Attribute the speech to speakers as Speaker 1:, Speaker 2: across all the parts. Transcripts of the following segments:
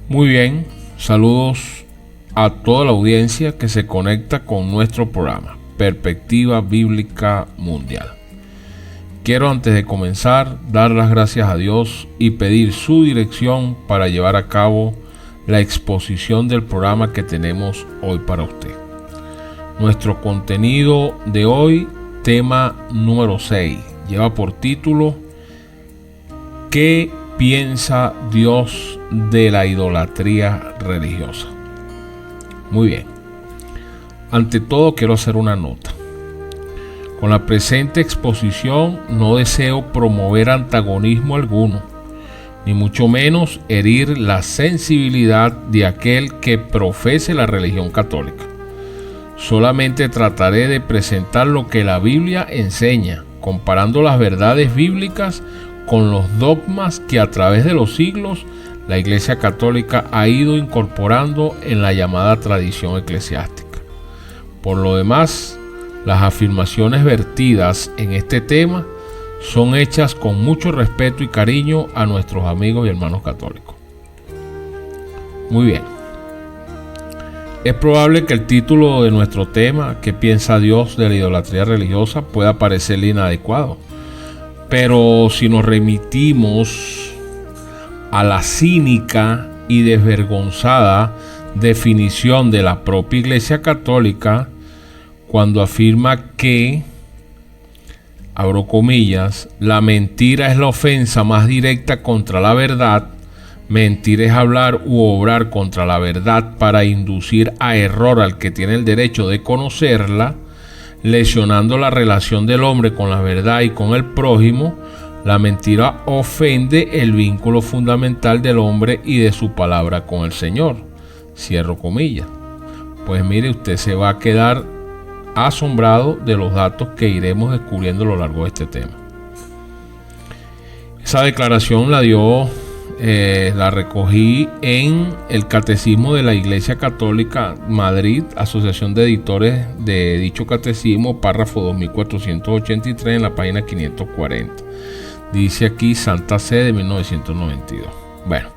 Speaker 1: Muy bien, saludos a toda la audiencia que se conecta con nuestro programa Perspectiva Bíblica Mundial. Quiero, antes de comenzar, dar las gracias a Dios y pedir su dirección para llevar a cabo la exposición del programa que tenemos hoy para usted. Nuestro contenido de hoy, tema número 6, lleva por título ¿Qué piensa Dios de la idolatría religiosa? Muy bien. Ante todo, quiero hacer una nota. Con la presente exposición no deseo promover antagonismo alguno, ni mucho menos herir la sensibilidad de aquel que profese la religión católica. Solamente trataré de presentar lo que la Biblia enseña, comparando las verdades bíblicas con los dogmas que a través de los siglos la Iglesia Católica ha ido incorporando en la llamada tradición eclesiástica. Por lo demás, las afirmaciones vertidas en este tema son hechas con mucho respeto y cariño a nuestros amigos y hermanos católicos. Muy bien. Es probable que el título de nuestro tema, ¿qué piensa Dios de la idolatría religiosa?, pueda parecerle inadecuado. Pero si nos remitimos a la cínica y desvergonzada definición de la propia Iglesia Católica, cuando afirma que, abro comillas, la mentira es la ofensa más directa contra la verdad, mentir es hablar u obrar contra la verdad para inducir a error al que tiene el derecho de conocerla, lesionando la relación del hombre con la verdad y con el prójimo, la mentira ofende el vínculo fundamental del hombre y de su palabra con el Señor. Cierro comillas. Pues mire, usted se va a quedar asombrado de los datos que iremos descubriendo a lo largo de este tema. Esa declaración la recogí en el Catecismo de la Iglesia Católica Madrid, Asociación de Editores de dicho catecismo, párrafo 2483, en la página 540. Dice aquí Santa Sede de 1992. Bueno,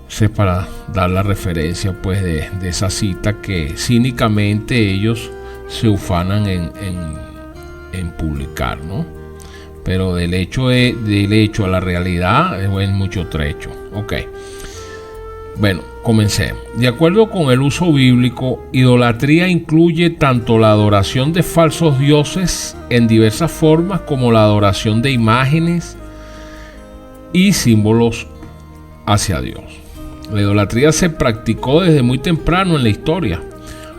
Speaker 1: es para dar la referencia pues de esa cita que cínicamente ellos se ufanan en publicar, ¿no? Pero del hecho a la realidad es mucho trecho. Ok. Bueno, comencemos. De acuerdo con el uso bíblico, idolatría incluye tanto la adoración de falsos dioses en diversas formas como la adoración de imágenes y símbolos hacia Dios. La idolatría se practicó desde muy temprano en la historia.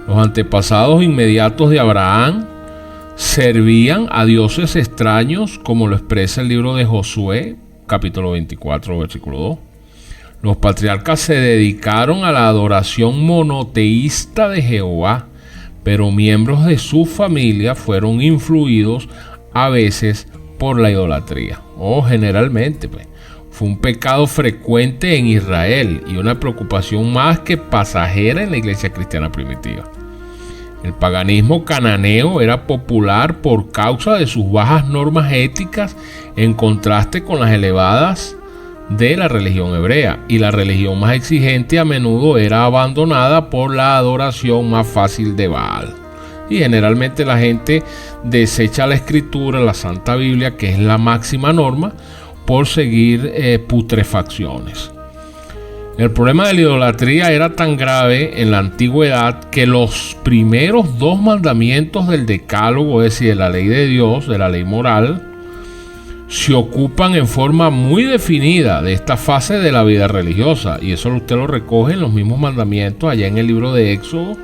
Speaker 1: Los antepasados inmediatos de Abraham servían a dioses extraños, como lo expresa el libro de Josué, capítulo 24, versículo 2. Los patriarcas se dedicaron a la adoración monoteísta de Jehová, pero miembros de su familia fueron influidos a veces por la idolatría, o generalmente, fue un pecado frecuente en Israel y una preocupación más que pasajera en la iglesia cristiana primitiva. El paganismo cananeo era popular por causa de sus bajas normas éticas en contraste con las elevadas de la religión hebrea, y la religión más exigente a menudo era abandonada por la adoración más fácil de Baal. Y generalmente la gente desecha la escritura, la Santa Biblia, que es la máxima norma, por seguir putrefacciones. El problema de la idolatría era tan grave en la antigüedad que los primeros 2 mandamientos del Decálogo, es decir, de la ley de Dios, de la ley moral, se ocupan en forma muy definida de esta fase de la vida religiosa, y eso usted lo recoge en los mismos mandamientos allá en el libro de Éxodo,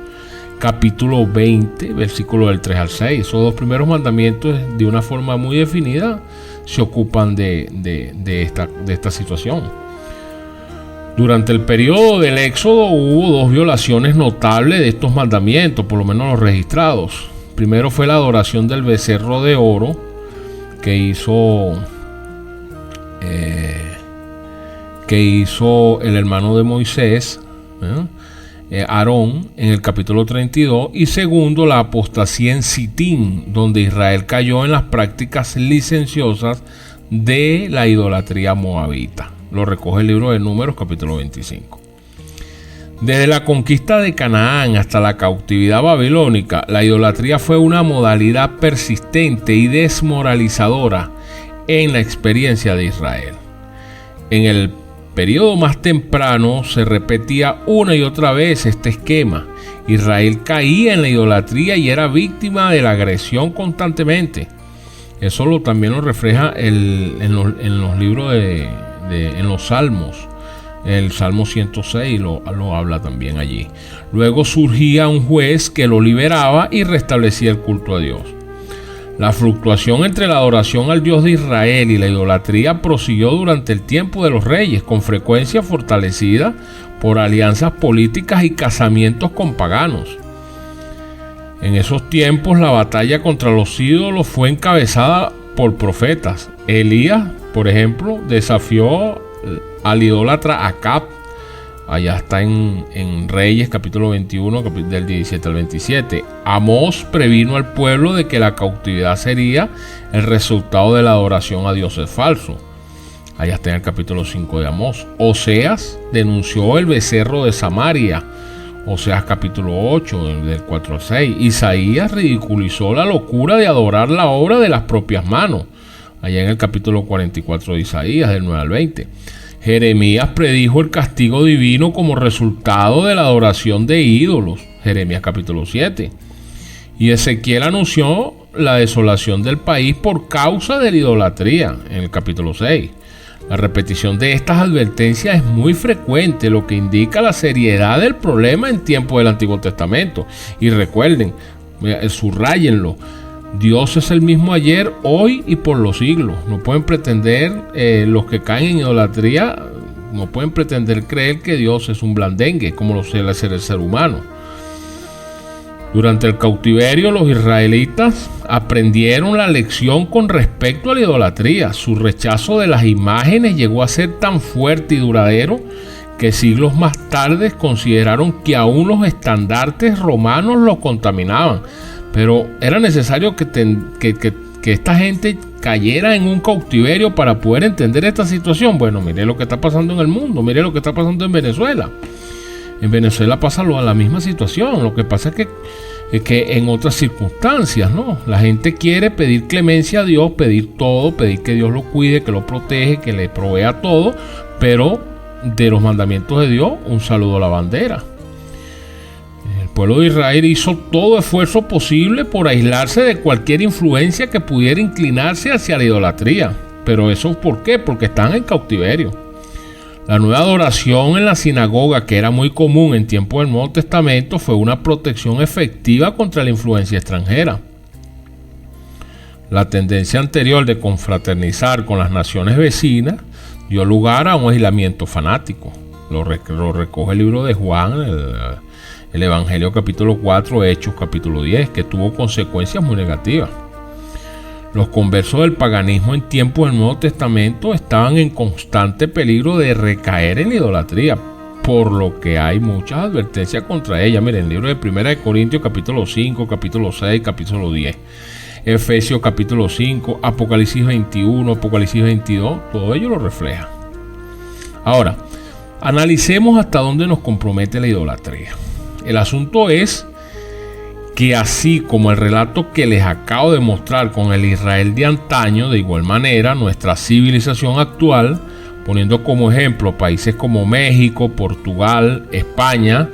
Speaker 1: capítulo 20, versículo del 3 al 6. Esos 2 primeros mandamientos, de una forma muy definida, se ocupan de esta situación. Durante el periodo del Éxodo hubo 2 violaciones notables de estos mandamientos, por lo menos los registrados. Primero fue la adoración del becerro de oro que hizo el hermano de Moisés, Aarón, en el capítulo 32. Y segundo, la apostasía en Sitín, donde Israel cayó en las prácticas licenciosas de la idolatría moabita. Lo recoge el libro de Números, capítulo 25. Desde la conquista de Canaán hasta la cautividad babilónica, la idolatría fue una modalidad persistente y desmoralizadora en la experiencia de Israel. En el periodo más temprano se repetía una y otra vez este esquema. Israel caía en la idolatría y era víctima de la agresión constantemente. Eso también lo refleja en los libros en los Salmos. El Salmo 106 lo habla también allí. Luego surgía un juez que lo liberaba y restablecía el culto a Dios. La fluctuación entre la adoración al Dios de Israel y la idolatría prosiguió durante el tiempo de los reyes, con frecuencia fortalecida por alianzas políticas y casamientos con paganos. En esos tiempos la batalla contra los ídolos fue encabezada por profetas. Elías, por ejemplo, desafió al idólatra Acab. Allá está en Reyes capítulo 21, del 17 al 27. Amós previno al pueblo de que la cautividad sería el resultado de la adoración a dioses falsos. Allá está en el capítulo 5 de Amós. Oseas denunció el becerro de Samaria. Oseas capítulo 8, del 4 al 6. Isaías ridiculizó la locura de adorar la obra de las propias manos. Allá en el capítulo 44 de Isaías, del 9 al 20. Jeremías predijo el castigo divino como resultado de la adoración de ídolos. Jeremías capítulo 7. Y Ezequiel anunció la desolación del país por causa de la idolatría en el capítulo 6. La repetición de estas advertencias es muy frecuente, lo que indica la seriedad del problema en tiempos del Antiguo Testamento. Y recuerden, subrayenlo, Dios es el mismo ayer, hoy y por los siglos. No pueden pretender, los que caen en idolatría, no pueden pretender creer que Dios es un blandengue, como lo suele hacer el ser humano. Durante el cautiverio, los israelitas aprendieron la lección con respecto a la idolatría. Su rechazo de las imágenes llegó a ser tan fuerte y duradero que siglos más tarde consideraron que aún los estandartes romanos los contaminaban. Pero era necesario que esta gente cayera en un cautiverio para poder entender esta situación. Bueno, mire lo que está pasando en el mundo, mire lo que está pasando en Venezuela. En Venezuela pasa la misma situación. Lo que pasa es que en otras circunstancias, ¿no? La gente quiere pedir clemencia a Dios, pedir todo, pedir que Dios lo cuide, que lo protege, que le provea todo, pero de los mandamientos de Dios, un saludo a la bandera. El pueblo de Israel hizo todo esfuerzo posible por aislarse de cualquier influencia que pudiera inclinarse hacia la idolatría. Pero eso, ¿por qué? Porque están en cautiverio. La nueva adoración en la sinagoga, que era muy común en tiempos del Nuevo Testamento, fue una protección efectiva contra la influencia extranjera. La tendencia anterior de confraternizar con las naciones vecinas dio lugar a un aislamiento fanático. Lo recoge el libro de Juan, el Evangelio capítulo 4, Hechos capítulo 10, que tuvo consecuencias muy negativas. Los conversos del paganismo en tiempos del Nuevo Testamento estaban en constante peligro de recaer en la idolatría, por lo que hay muchas advertencias contra ella. Miren, el libro de 1 Corintios capítulo 5, capítulo 6, capítulo 10, Efesios capítulo 5, Apocalipsis 21, Apocalipsis 22, todo ello lo refleja. Ahora, analicemos hasta dónde nos compromete la idolatría. El asunto es que así como el relato que les acabo de mostrar con el Israel de antaño, de igual manera nuestra civilización actual, poniendo como ejemplo países como México, Portugal, España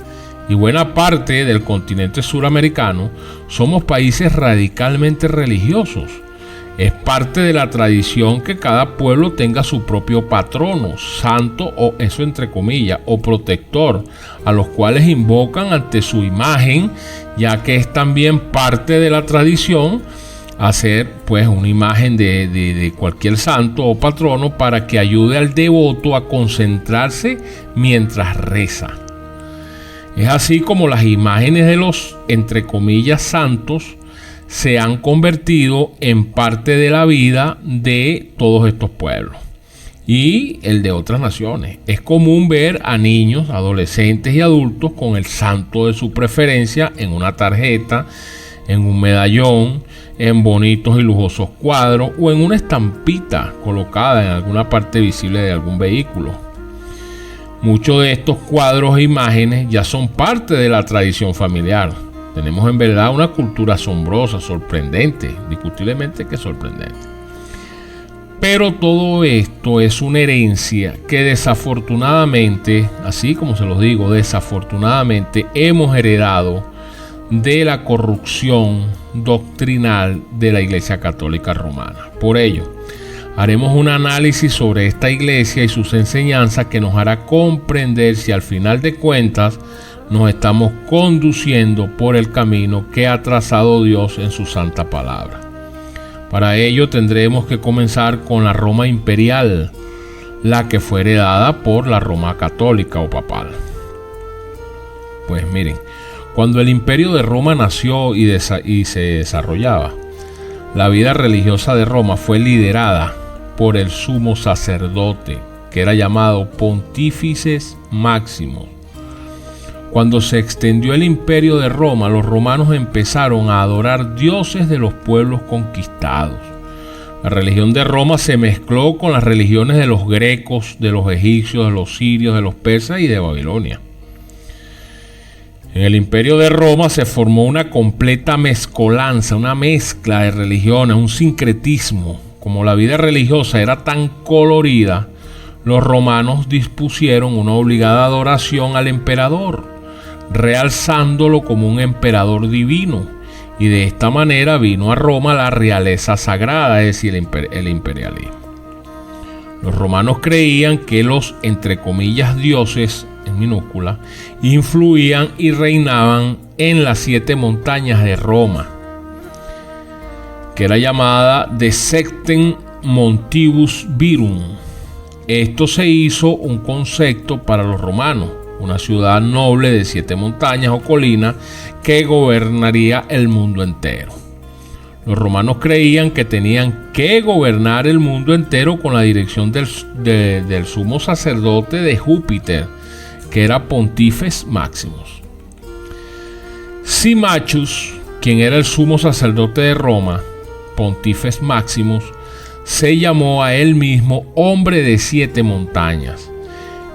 Speaker 1: y buena parte del continente suramericano, somos países radicalmente religiosos. Es parte de la tradición que cada pueblo tenga su propio patrono, santo o eso entre comillas, o protector, a los cuales invocan ante su imagen, ya que es también parte de la tradición hacer pues una imagen de cualquier santo o patrono para que ayude al devoto a concentrarse mientras reza. Es así como las imágenes de los entre comillas santos se han convertido en parte de la vida de todos estos pueblos y el de otras naciones. Es común ver a niños, adolescentes y adultos con el santo de su preferencia en una tarjeta, en un medallón, en bonitos y lujosos cuadros o en una estampita colocada en alguna parte visible de algún vehículo. Muchos de estos cuadros e imágenes ya son parte de la tradición familiar. Tenemos en verdad una cultura asombrosa, sorprendente, discutiblemente que sorprendente. Pero todo esto es una herencia que desafortunadamente, así como se los digo, desafortunadamente hemos heredado de la corrupción doctrinal de la Iglesia Católica Romana. Por ello, haremos un análisis sobre esta iglesia y sus enseñanzas que nos hará comprender si al final de cuentas nos estamos conduciendo por el camino que ha trazado Dios en su santa palabra. Para ello tendremos que comenzar con la Roma imperial, la que fue heredada por la Roma católica o papal. Pues miren, cuando el imperio de Roma nació y se desarrollaba, la vida religiosa de Roma fue liderada por el sumo sacerdote, que era llamado Pontífices Maximus. Cuando se extendió el imperio de Roma, los romanos empezaron a adorar dioses de los pueblos conquistados. La religión de Roma se mezcló con las religiones de los grecos, de los egipcios, de los sirios, de los persas y de Babilonia. En el imperio de Roma se formó una completa mezcolanza, una mezcla de religiones, un sincretismo. Como la vida religiosa era tan colorida, los romanos dispusieron una obligada adoración al emperador, realzándolo como un emperador divino, y de esta manera vino a Roma la realeza sagrada, es decir, el imperialismo. Los romanos creían que los, entre comillas, dioses, en minúscula, influían y reinaban en las 7 montañas de Roma, que era llamada de Sectem Montibus Virum. Esto se hizo un concepto para los romanos, una ciudad noble de 7 montañas o colinas que gobernaría el mundo entero. Los romanos creían que tenían que gobernar el mundo entero con la dirección del sumo sacerdote de Júpiter, que era Pontífice Maximus. Symmachus, quien era el sumo sacerdote de Roma, Pontífice Maximus, se llamó a él mismo hombre de 7 montañas.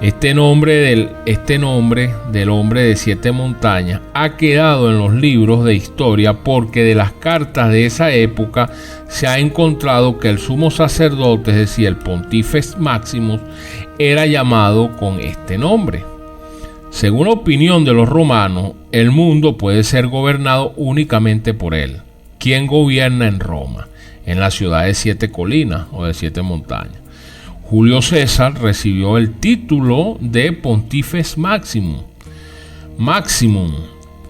Speaker 1: Este nombre del hombre de 7 montañas ha quedado en los libros de historia porque de las cartas de esa época se ha encontrado que el sumo sacerdote, es decir, el Pontífice Maximus, era llamado con este nombre. Según la opinión de los romanos, el mundo puede ser gobernado únicamente por él. ¿Quién gobierna en Roma? En la ciudad de 7 colinas o de 7 montañas. Julio César recibió el título de Pontífice Maximum,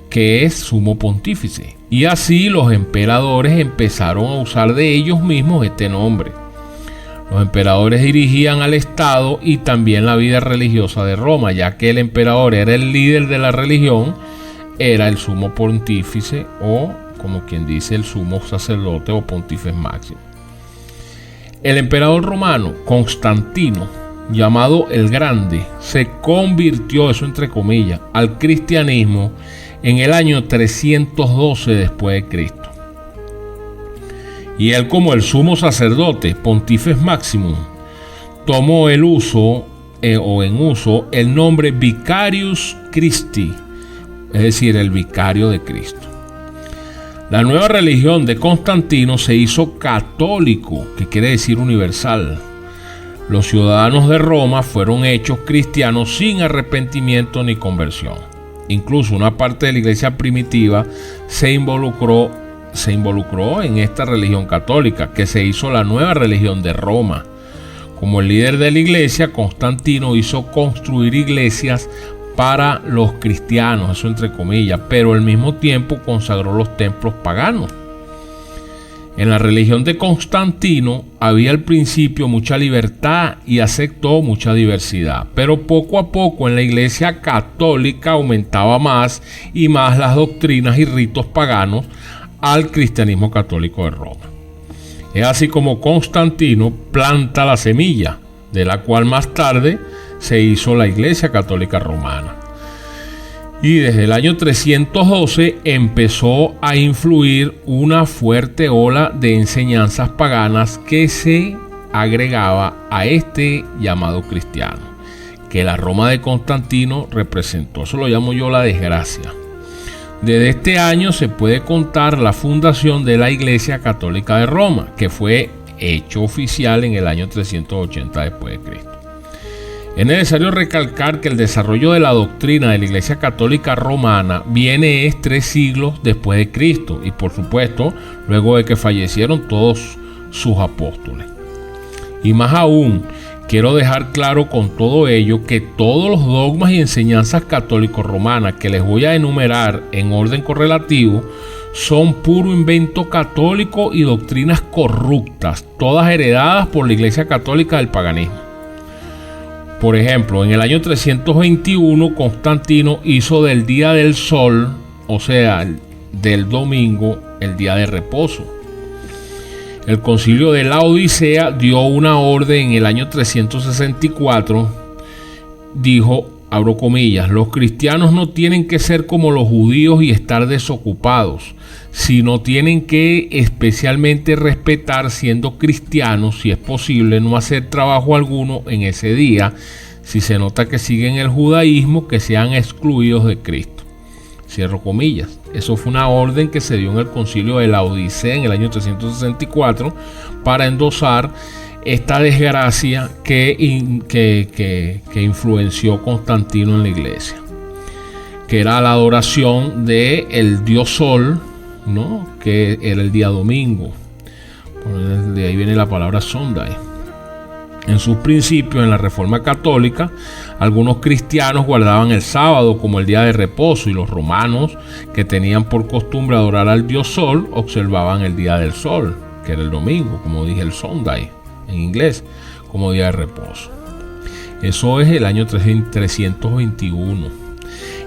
Speaker 1: que es sumo pontífice, y así los emperadores empezaron a usar de ellos mismos este nombre. Los emperadores dirigían al Estado y también la vida religiosa de Roma, ya que el emperador era el líder de la religión, era el sumo pontífice o, como quien dice, el sumo sacerdote o Pontífice Máximo. El emperador romano Constantino, llamado el Grande, se convirtió, eso entre comillas, al cristianismo en el año 312 después de Cristo. Y él, como el sumo sacerdote Pontífice Maximum, tomó en uso el nombre Vicarius Christi, es decir, el vicario de Cristo. La nueva religión de Constantino se hizo católico, que quiere decir universal. Los ciudadanos de Roma fueron hechos cristianos sin arrepentimiento ni conversión. Incluso una parte de la iglesia primitiva se involucró en esta religión católica, que se hizo la nueva religión de Roma. Como el líder de la iglesia, Constantino hizo construir iglesias para los cristianos, eso entre comillas, pero al mismo tiempo consagró los templos paganos. En la religión de Constantino había al principio mucha libertad y aceptó mucha diversidad, pero poco a poco en la iglesia católica aumentaba más y más las doctrinas y ritos paganos al cristianismo católico de Roma. Es así como Constantino planta la semilla, de la cual más tarde se hizo la Iglesia Católica Romana. Y desde el año 312 empezó a influir una fuerte ola de enseñanzas paganas que se agregaba a este llamado cristiano, que la Roma de Constantino representó. Eso lo llamo yo la desgracia. Desde este año se puede contar la fundación de la Iglesia Católica de Roma, que fue hecho oficial en el año 380 después de Cristo. Es necesario recalcar que el desarrollo de la doctrina de la Iglesia Católica Romana viene 3 siglos después de Cristo y por supuesto luego de que fallecieron todos sus apóstoles. Y más aún, quiero dejar claro con todo ello que todos los dogmas y enseñanzas católicos romanas que les voy a enumerar en orden correlativo son puro invento católico y doctrinas corruptas, todas heredadas por la Iglesia Católica del paganismo. Por ejemplo, en el año 321 Constantino hizo del día del sol, o sea, del domingo, el día de reposo. El concilio de la Odisea dio una orden en el año 364, dijo, abro comillas, los cristianos no tienen que ser como los judíos y estar desocupados, sino tienen que especialmente respetar, siendo cristianos, si es posible, no hacer trabajo alguno en ese día, si se nota que siguen el judaísmo, que sean excluidos de Cristo. Cierro comillas. Eso fue una orden que se dio en el concilio de la Odisea en el año 364 para endosar esta desgracia que influenció Constantino en la iglesia, que era la adoración del dios Sol, ¿no? Que era el día domingo. De ahí viene la palabra Sunday. En sus principios, en la Reforma Católica, algunos cristianos guardaban el sábado como el día de reposo y los romanos, que tenían por costumbre adorar al dios Sol, observaban el día del sol, que era el domingo, como dije, el Sunday en inglés, como día de reposo. Eso es el año 321.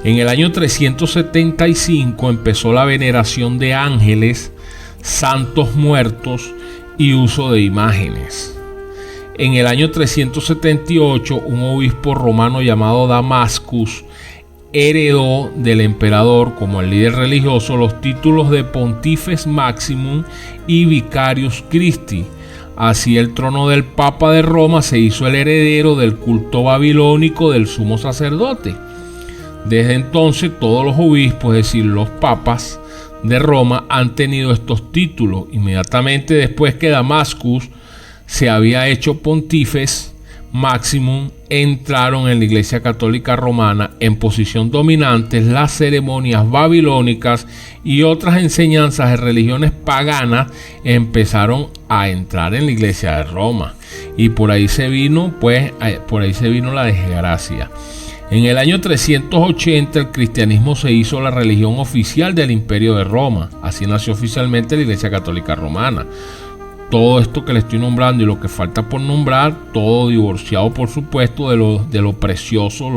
Speaker 1: En el año 375 empezó la veneración de ángeles, santos muertos y uso de imágenes. En el año 378, un obispo romano llamado Damascus heredó del emperador como el líder religioso los títulos de Pontifex Maximum y Vicarius Christi. Así el trono del Papa de Roma se hizo el heredero del culto babilónico del sumo sacerdote. Desde entonces todos los obispos, es decir, los papas de Roma, han tenido estos títulos. Inmediatamente después que Damascus se había hecho Pontífex Maximum, entraron en la Iglesia Católica Romana en posición dominante las ceremonias babilónicas y otras enseñanzas de religiones paganas empezaron a entrar en la Iglesia de Roma, y por ahí se vino la desgracia. En el año 380 el cristianismo se hizo la religión oficial del Imperio de Roma. Así nació oficialmente la Iglesia Católica Romana. Todo esto que le estoy nombrando y lo que falta por nombrar, todo divorciado por supuesto de lo precioso,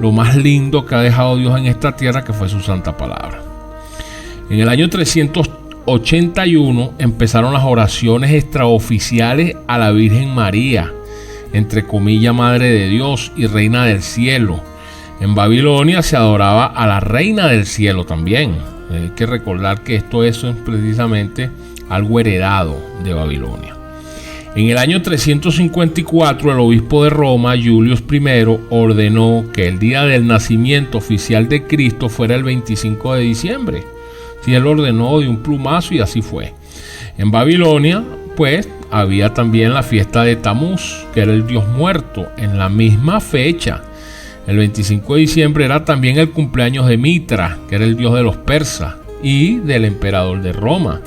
Speaker 1: lo más lindo que ha dejado Dios en esta tierra, que fue su santa palabra. En el año 381 empezaron las oraciones extraoficiales a la Virgen María, entre comillas Madre de Dios y Reina del Cielo. En Babilonia se adoraba a la Reina del Cielo también. Hay que recordar que eso es precisamente algo heredado de Babilonia. En el año 354 el obispo de Roma, Julius I, ordenó que el día del nacimiento oficial de Cristo fuera el 25 de diciembre. Sí, él ordenó de un plumazo y así fue. En Babilonia, pues, había también la fiesta de Tamuz, que era el dios muerto, en la misma fecha. El 25 de diciembre era también el cumpleaños de Mitra, que era el dios de los persas, y del emperador de Roma.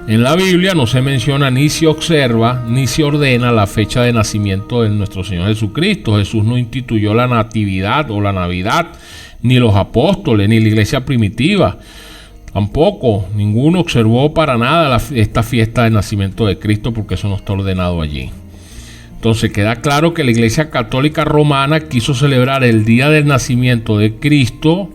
Speaker 1: En la Biblia no se menciona ni se observa ni se ordena la fecha de nacimiento de nuestro Señor Jesucristo. Jesús no instituyó la natividad o la Navidad, ni los apóstoles, ni la iglesia primitiva. Tampoco, ninguno observó para nada esta fiesta de nacimiento de Cristo, porque eso no está ordenado allí. Entonces queda claro que la Iglesia Católica Romana quiso celebrar el día del nacimiento de Cristo,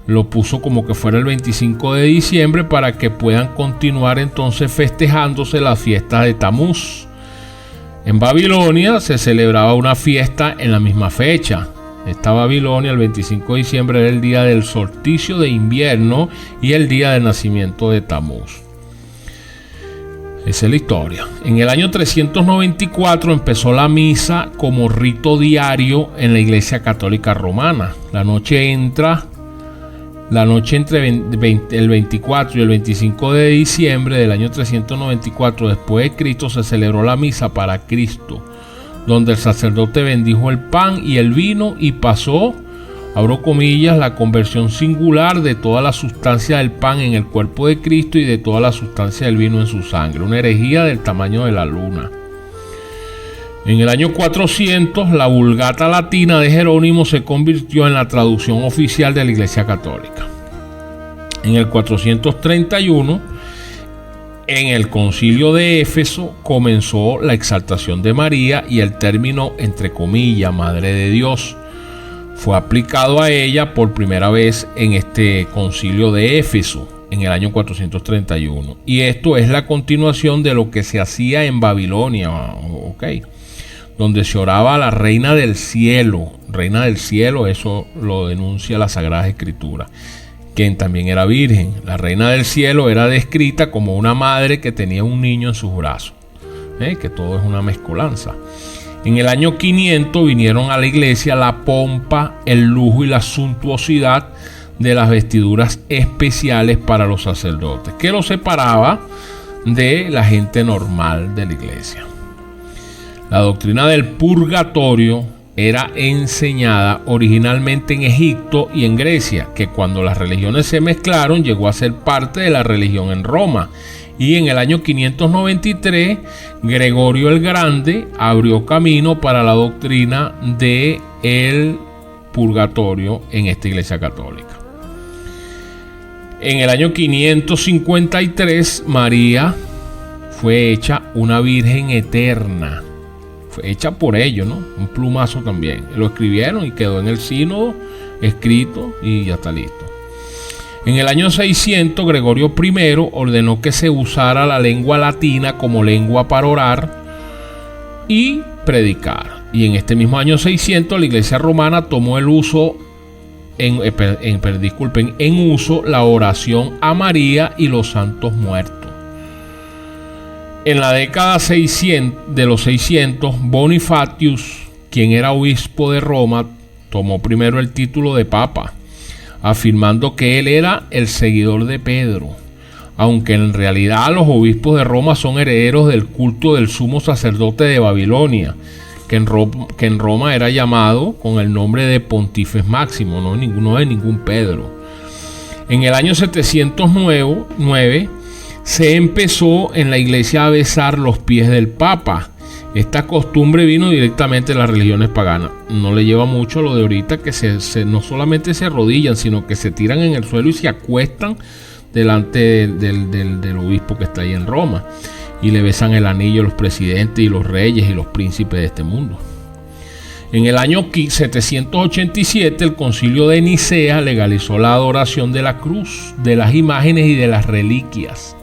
Speaker 1: lo puso como que fuera el 25 de diciembre para que puedan continuar entonces festejándose la fiesta de Tamuz. En Babilonia se celebraba una fiesta en la misma fecha, Esta Babilonia, el 25 de diciembre, era el día del solsticio de invierno y el día del nacimiento de Tamuz. Esa es la historia. En el año 394 empezó la misa como rito diario en la Iglesia Católica Romana. La noche entre el 24 y el 25 de diciembre del año 394 después de Cristo se celebró la misa para Cristo, donde el sacerdote bendijo el pan y el vino y pasó, abro comillas, la conversión singular de toda la sustancia del pan en el cuerpo de Cristo y de toda la sustancia del vino en su sangre, una herejía del tamaño de la luna. En el año 400, la Vulgata latina de Jerónimo se convirtió en la traducción oficial de la Iglesia Católica. En el 431, en el Concilio de Éfeso, comenzó la exaltación de María y el término, entre comillas, Madre de Dios, fue aplicado a ella por primera vez en este Concilio de Éfeso, en el año 431. Y esto es la continuación de lo que se hacía en Babilonia, donde se oraba a la Reina del Cielo. Reina del Cielo, eso lo denuncia la Sagrada Escritura, quien también era virgen. La Reina del Cielo era descrita como una madre que tenía un niño en sus brazos, que todo es una mezcolanza. En el año 500 vinieron a la iglesia la pompa, el lujo y la suntuosidad de las vestiduras especiales para los sacerdotes, que los separaba de la gente normal de la iglesia. La doctrina del purgatorio era enseñada originalmente en Egipto y en Grecia, que cuando las religiones se mezclaron llegó a ser parte de la religión en Roma. Y en el año 593, Gregorio el Grande abrió camino para la doctrina del purgatorio en esta iglesia católica. En el año 553, María fue hecha una virgen eterna. Fue hecha por ellos, ¿no? Un plumazo también. Lo escribieron y quedó en el sínodo escrito y ya está listo. En el año 600, Gregorio I ordenó que se usara la lengua latina como lengua para orar y predicar. Y en este mismo año 600, la Iglesia Romana tomó el uso en uso la oración a María y los santos muertos. En la década de los 600, Bonifatius, quien era obispo de Roma, tomó primero el título de papa, afirmando que él era el seguidor de Pedro, aunque en realidad los obispos de Roma son herederos del culto del sumo sacerdote de Babilonia, que en Roma era llamado con el nombre de Pontífex Máximo, no de ningún Pedro. En el año 709 se empezó en la iglesia a besar los pies del Papa. Esta costumbre vino directamente de las religiones paganas. No le lleva mucho lo de ahorita, que no solamente se arrodillan, sino que se tiran en el suelo y se acuestan delante del obispo que está ahí en Roma. Y le besan el anillo a los presidentes y los reyes y los príncipes de este mundo. En el año 787, el concilio de Nicea legalizó la adoración de la cruz, de las imágenes y de las reliquias.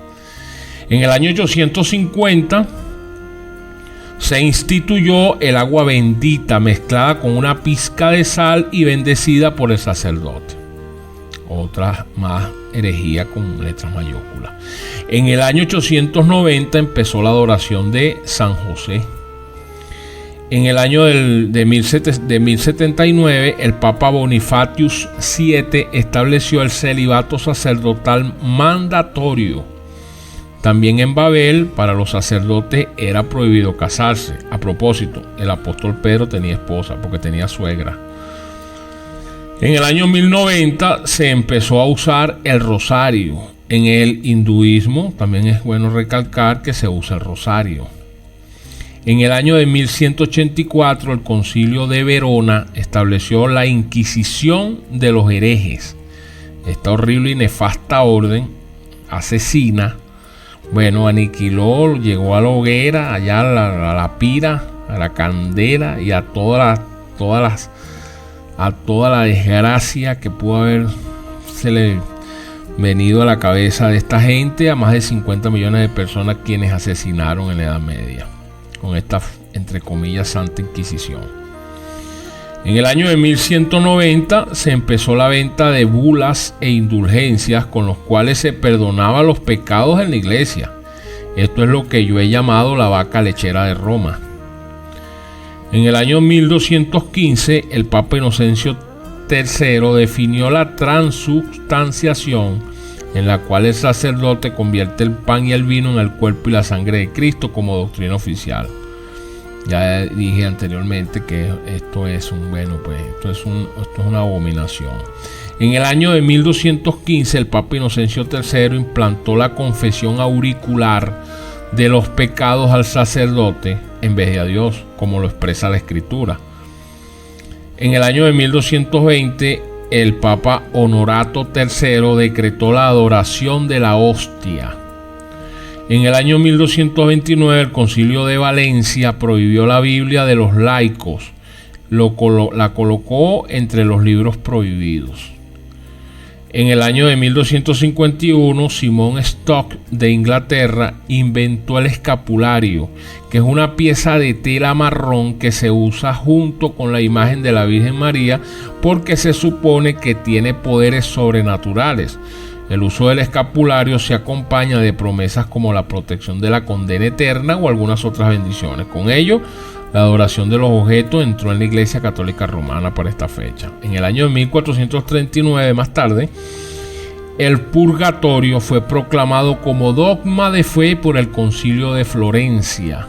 Speaker 1: En el año 850 se instituyó el agua bendita mezclada con una pizca de sal y bendecida por el sacerdote. Otra más herejía con letras mayúsculas. En el año 890 empezó la adoración de San José. En el año de 1079, el Papa Bonifatius VII estableció el celibato sacerdotal mandatorio. También en Babel, para los sacerdotes era prohibido casarse. A propósito, el apóstol Pedro tenía esposa porque tenía suegra. En el año 1090 se empezó a usar el rosario. En el hinduismo también es bueno recalcar que se usa el rosario. En el año de 1184, el Concilio de Verona estableció la Inquisición de los herejes. Esta horrible y nefasta orden asesina, aniquiló, llegó a la hoguera, allá a la pira, a la candela y a toda la desgracia que pudo haberse venido a la cabeza de esta gente, a más de 50 millones de personas quienes asesinaron en la Edad Media, con esta, entre comillas, Santa Inquisición. En el año de 1190 se empezó la venta de bulas e indulgencias con los cuales se perdonaban los pecados en la iglesia. Esto es lo que yo he llamado la vaca lechera de Roma. En el año 1215 el Papa Inocencio III definió la transubstanciación, en la cual el sacerdote convierte el pan y el vino en el cuerpo y la sangre de Cristo como doctrina oficial. Ya dije anteriormente que esto es una abominación. En el año de 1215 el Papa Inocencio III implantó la confesión auricular de los pecados al sacerdote en vez de a Dios, como lo expresa la Escritura. En el año de 1220 el Papa Honorato III decretó la adoración de la hostia. En el año 1229 el Concilio de Valencia prohibió la Biblia de los laicos, la colocó entre los libros prohibidos. En el año de 1251 Simón Stock de Inglaterra inventó el escapulario, que es una pieza de tela marrón que se usa junto con la imagen de la Virgen María porque se supone que tiene poderes sobrenaturales. El uso del escapulario se acompaña de promesas como la protección de la condena eterna o algunas otras bendiciones. Con ello, la adoración de los objetos entró en la Iglesia Católica Romana para esta fecha. En el año 1439, más tarde, el purgatorio fue proclamado como dogma de fe por el Concilio de Florencia.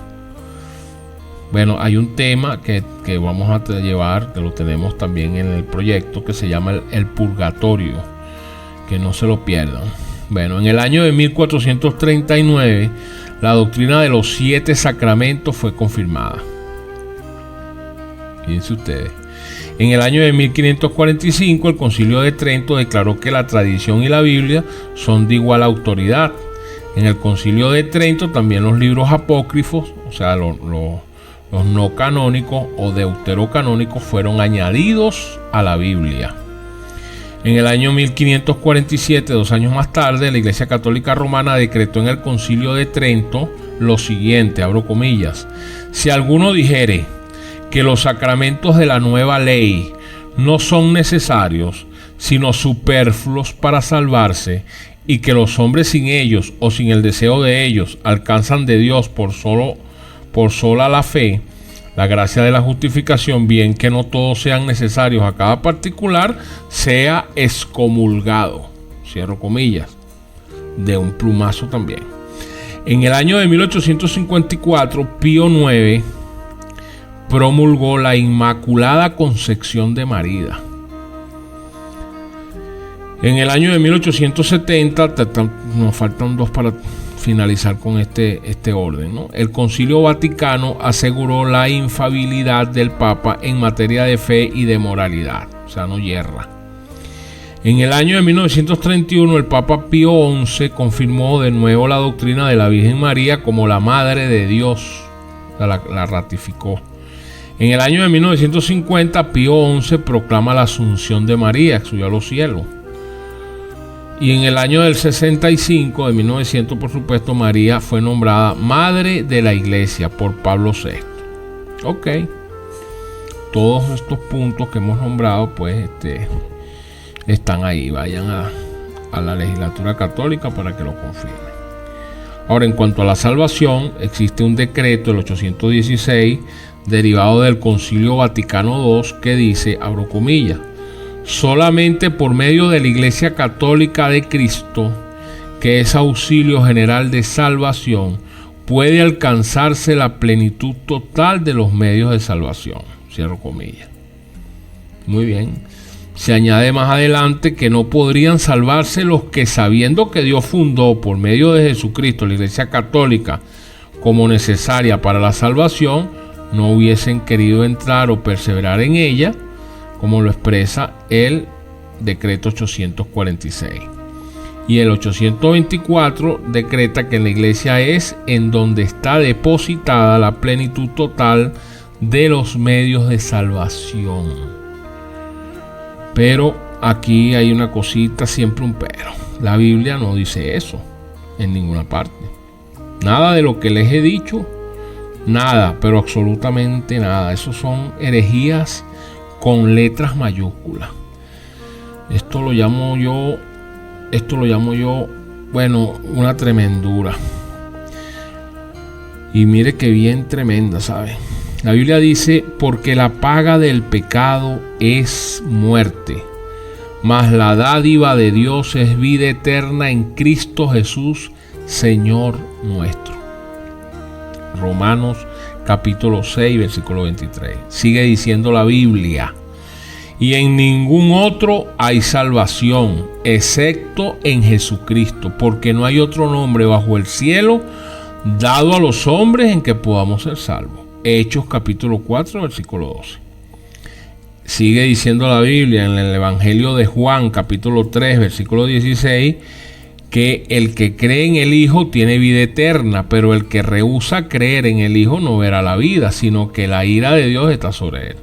Speaker 1: Bueno, hay un tema que vamos a llevar, que lo tenemos también en el proyecto, que se llama el purgatorio. Que no se lo pierdan. Bueno, en el año de 1439 la doctrina de los 7 sacramentos fue confirmada. Fíjense ustedes. En el año de 1545 el Concilio de Trento declaró que la tradición y la Biblia son de igual autoridad. En el Concilio de Trento también los libros apócrifos, o sea los no canónicos o deuterocanónicos, fueron añadidos a la Biblia. En el año 1547, 2 años más tarde, la Iglesia Católica Romana decretó en el Concilio de Trento lo siguiente, abro comillas: si alguno dijere que los sacramentos de la nueva ley no son necesarios, sino superfluos para salvarse, y que los hombres sin ellos o sin el deseo de ellos alcanzan de Dios por sola la fe, la gracia de la justificación, bien que no todos sean necesarios a cada particular, sea excomulgado. Cierro comillas. De un plumazo también. En el año de 1854, Pío IX promulgó la Inmaculada Concepción de María. En el año de 1870, nos faltan 2 para finalizar con este orden, ¿no? El Concilio Vaticano aseguró la infalibilidad del Papa en materia de fe y de moralidad, o sea, no yerra. En el año de 1931 el Papa Pío XI confirmó de nuevo la doctrina de la Virgen María como la Madre de Dios, o sea, la ratificó. En el año de 1950 Pío XI proclama la Asunción de María, que subió a los cielos. Y en el año del 65, de 1900, por supuesto, María fue nombrada Madre de la Iglesia por Pablo VI. Ok. Todos estos puntos que hemos nombrado, pues, están ahí. Vayan a la legislatura católica para que lo confirmen. Ahora, en cuanto a la salvación, existe un decreto, el 816, derivado del Concilio Vaticano II, que dice, abro comillas: solamente por medio de la Iglesia Católica de Cristo, que es auxilio general de salvación, puede alcanzarse la plenitud total de los medios de salvación. Cierro comillas. Muy bien. Se añade más adelante que no podrían salvarse los que, sabiendo que Dios fundó por medio de Jesucristo la Iglesia Católica como necesaria para la salvación, no hubiesen querido entrar o perseverar en ella, como lo expresa el decreto 846. Y el 824 decreta que en la iglesia es en donde está depositada la plenitud total de los medios de salvación. Pero aquí hay una cosita, siempre un pero. La Biblia no dice eso en ninguna parte. Nada de lo que les he dicho, nada, pero absolutamente nada. Esos son herejías con letras mayúsculas. Esto lo llamo yo, bueno, una tremendura. Y mire que bien tremenda, ¿sabe? La Biblia dice, porque la paga del pecado es muerte, mas la dádiva de Dios es vida eterna en Cristo Jesús, Señor nuestro. Romanos capítulo 6, versículo 23. Sigue diciendo la Biblia, y en ningún otro hay salvación, excepto en Jesucristo, porque no hay otro nombre bajo el cielo dado a los hombres en que podamos ser salvos. Hechos capítulo 4, versículo 12. Sigue diciendo la Biblia en el Evangelio de Juan capítulo 3, versículo 16, que el que cree en el Hijo tiene vida eterna, pero el que rehúsa creer en el Hijo no verá la vida, sino que la ira de Dios está sobre él.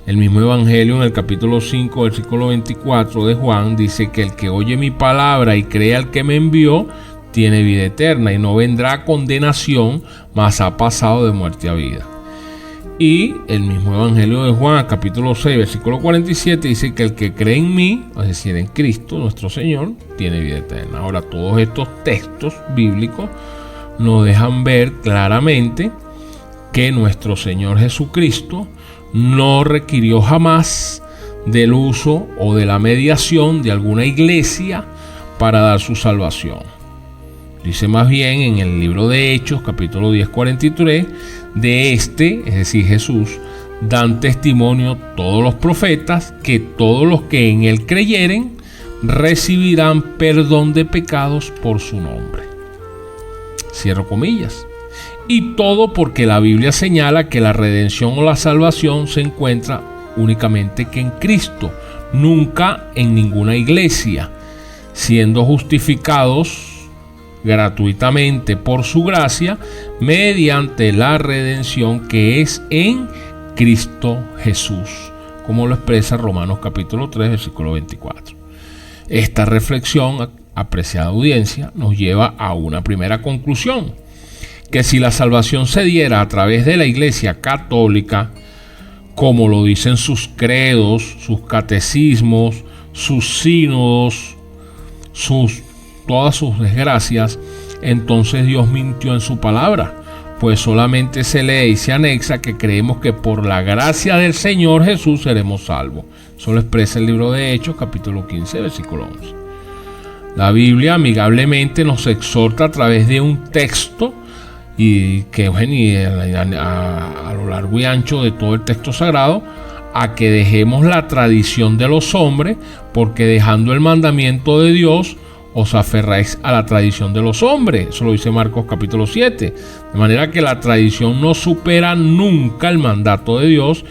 Speaker 1: El mismo Evangelio en el capítulo 5, versículo 24 de Juan dice que el que oye mi palabra y cree al que me envió tiene vida eterna y no vendrá a condenación, mas ha pasado de muerte a vida. Y el mismo Evangelio de Juan, capítulo 6, versículo 47, dice que el que cree en mí, es decir, en Cristo, nuestro Señor, tiene vida eterna. Ahora, todos estos textos bíblicos nos dejan ver claramente que nuestro Señor Jesucristo no requirió jamás del uso o de la mediación de alguna iglesia para dar su salvación. Dice más bien en el libro de Hechos, capítulo 10, 43, de es decir, Jesús, dan testimonio todos los profetas que todos los que en él creyeren recibirán perdón de pecados por su nombre. Cierro comillas. Y todo porque la Biblia señala que la redención o la salvación se encuentra únicamente que en Cristo, nunca en ninguna iglesia, siendo justificados gratuitamente por su gracia mediante la redención que es en Cristo Jesús, como lo expresa Romanos capítulo 3, versículo 24. Esta reflexión, apreciada audiencia, nos lleva a una primera conclusión, que si la salvación se diera a través de la Iglesia Católica, como lo dicen sus credos, sus catecismos, sus sínodos, todas sus desgracias, entonces Dios mintió en su palabra, pues solamente se lee y se anexa que creemos que por la gracia del Señor Jesús seremos salvos. Eso lo expresa el libro de Hechos, capítulo 15, versículo 11. La Biblia amigablemente nos exhorta a través de un texto y que a lo largo y ancho de todo el texto sagrado, a que dejemos la tradición de los hombres, porque dejando el mandamiento de Dios os aferráis a la tradición de los hombres. Eso lo dice Marcos capítulo 7. De manera que la tradición no supera nunca el mandato de Dios,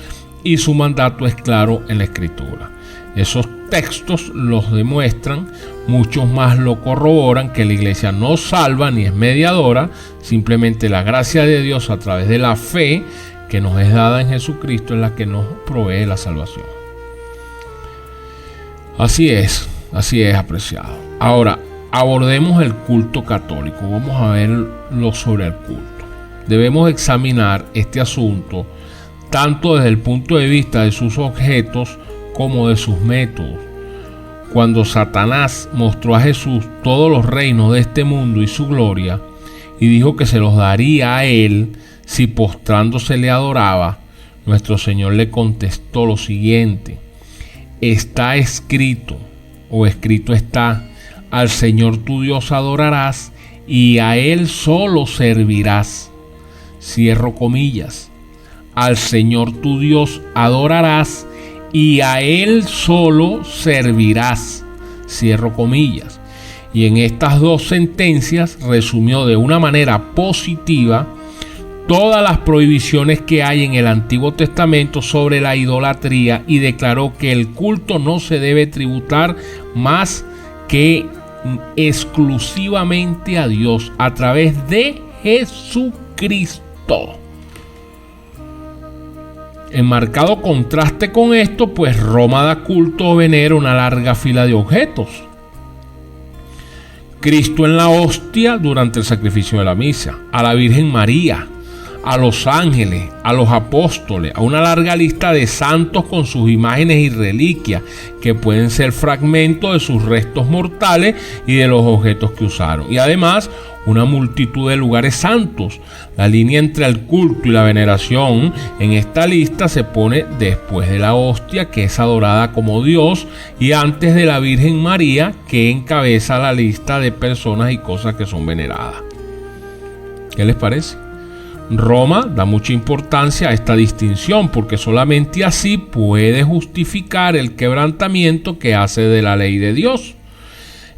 Speaker 1: y su mandato es claro en la Escritura. Esos textos los demuestran, muchos más lo corroboran, que la iglesia no salva ni es mediadora, simplemente la gracia de Dios a través de la fe que nos es dada en Jesucristo es la que nos provee la salvación. Así es apreciado. Ahora, abordemos el culto católico. Vamos a ver lo sobre el culto. Debemos examinar este asunto tanto desde el punto de vista de sus objetos como de sus métodos. Cuando Satanás mostró a Jesús todos los reinos de este mundo y su gloria, y dijo que se los daría a él si postrándose le adoraba, nuestro Señor le contestó lo siguiente: está escrito, o escrito está, al Señor tu Dios adorarás y a él solo servirás. Cierro comillas. Al Señor tu Dios adorarás y a él solo servirás. Cierro comillas. Y en estas dos sentencias resumió de una manera positiva todas las prohibiciones que hay en el Antiguo Testamento sobre la idolatría, y declaró que el culto no se debe tributar más que exclusivamente a Dios a través de Jesucristo. En marcado contraste con esto, pues Roma da culto o venera una larga fila de objetos. Cristo en la hostia durante el sacrificio de la misa, a la Virgen María, a los ángeles, a los apóstoles, a una larga lista de santos con sus imágenes y reliquias, que pueden ser fragmentos de sus restos mortales y de los objetos que usaron. Y además, una multitud de lugares santos. La línea entre el culto y la veneración en esta lista se pone después de la hostia, que es adorada como Dios, y antes de la Virgen María, que encabeza la lista de personas y cosas que son veneradas. ¿Qué les parece? Roma da mucha importancia a esta distinción, porque solamente así puede justificar el quebrantamiento que hace de la ley de Dios.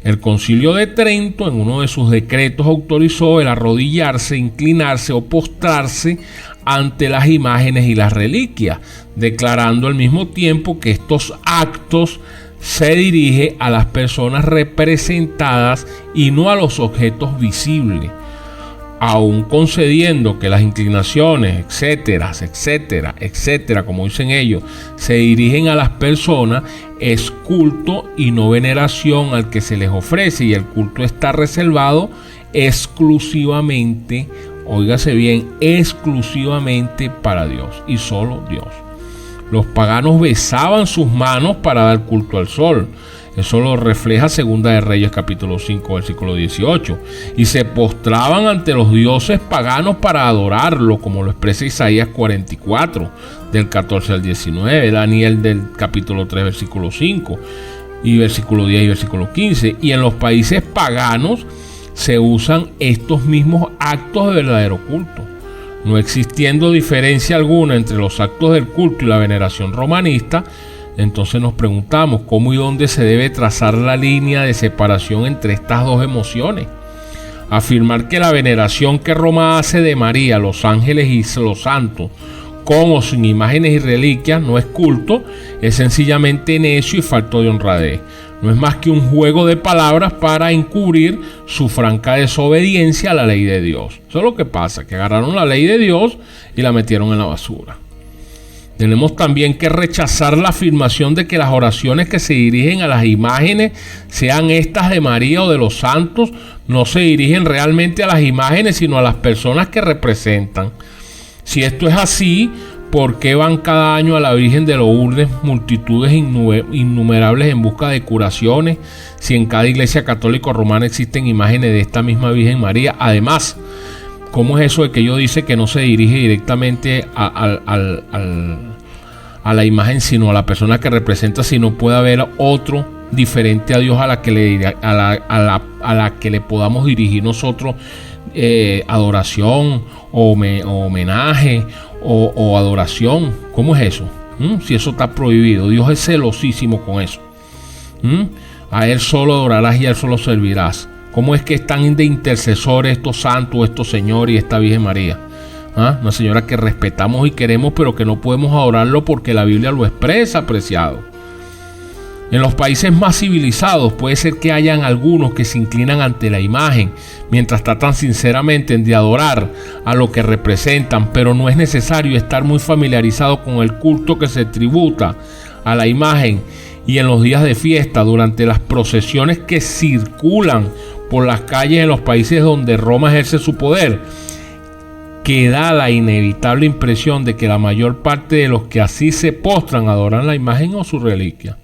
Speaker 1: El Concilio de Trento, en uno de sus decretos, autorizó el arrodillarse, inclinarse o postrarse ante las imágenes y las reliquias, declarando al mismo tiempo que estos actos se dirigen a las personas representadas y no a los objetos visibles, aun concediendo que las inclinaciones, etcétera, como dicen ellos, se dirigen a las personas. Es culto y no veneración al que se les ofrece, y el culto está reservado exclusivamente, óigase bien, exclusivamente para Dios y solo Dios. Los paganos besaban sus manos para dar culto al sol. Eso lo refleja Segunda de Reyes capítulo 5 versículo 18. Y se postraban ante los dioses paganos para adorarlo, como lo expresa Isaías 44 del 14 al 19, Daniel del capítulo 3 versículo 5 y versículo 10 y versículo 15. Y en los países paganos se usan estos mismos actos de verdadero culto, no existiendo diferencia alguna entre los actos del culto y la veneración romanista. Entonces nos preguntamos cómo y dónde se debe trazar la línea de separación entre estas dos emociones. Afirmar que la veneración que Roma hace de María, los ángeles y los santos, con o sin imágenes y reliquias, no es culto, es sencillamente necio y falto de honradez. No es más que un juego de palabras para encubrir su franca desobediencia a la ley de Dios. Eso es lo que pasa, que agarraron la ley de Dios y la metieron en la basura. Tenemos también que rechazar la afirmación de que las oraciones que se dirigen a las imágenes, sean estas de María o de los santos, no se dirigen realmente a las imágenes, sino a las personas que representan. Si esto es así, ¿por qué van cada año a la Virgen de Lourdes multitudes innumerables en busca de curaciones, si en cada iglesia católica romana existen imágenes de esta misma Virgen María? Además, ¿cómo es eso de que ellos dicen que no se dirige directamente a la imagen, sino a la persona que representa, si no puede haber otro diferente a Dios a la que le podamos dirigir nosotros adoración o homenaje o adoración? ¿Cómo es eso? Si eso está prohibido. Dios es celosísimo con eso. A Él solo adorarás y a Él solo servirás. ¿Cómo es que están de intercesores estos santos, estos señores y esta Virgen María? Una señora que respetamos y queremos, pero que no podemos adorarlo porque la Biblia lo expresa, apreciado. En los países más civilizados puede ser que hayan algunos que se inclinan ante la imagen, mientras tratan sinceramente de adorar a lo que representan, pero no es necesario estar muy familiarizado con el culto que se tributa a la imagen. Y en los días de fiesta, durante las procesiones que circulan por las calles en los países donde Roma ejerce su poder, queda la inevitable impresión de que la mayor parte de los que así se postran adoran la imagen o su reliquia.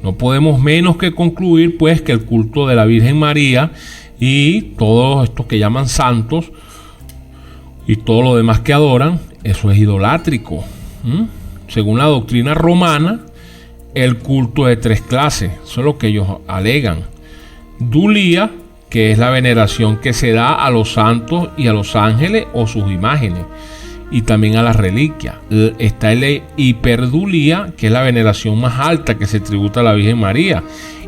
Speaker 1: No podemos menos que concluir pues que el culto de la Virgen María y todos estos que llaman santos y todo lo demás que adoran, eso es idolátrico. Según la doctrina romana, el culto es de tres clases. Eso es lo que ellos alegan. Dulía, que es la veneración que se da a los santos y a los ángeles o sus imágenes, y también a las reliquias. Está el hiperdulía, que es la veneración más alta que se tributa a la Virgen María,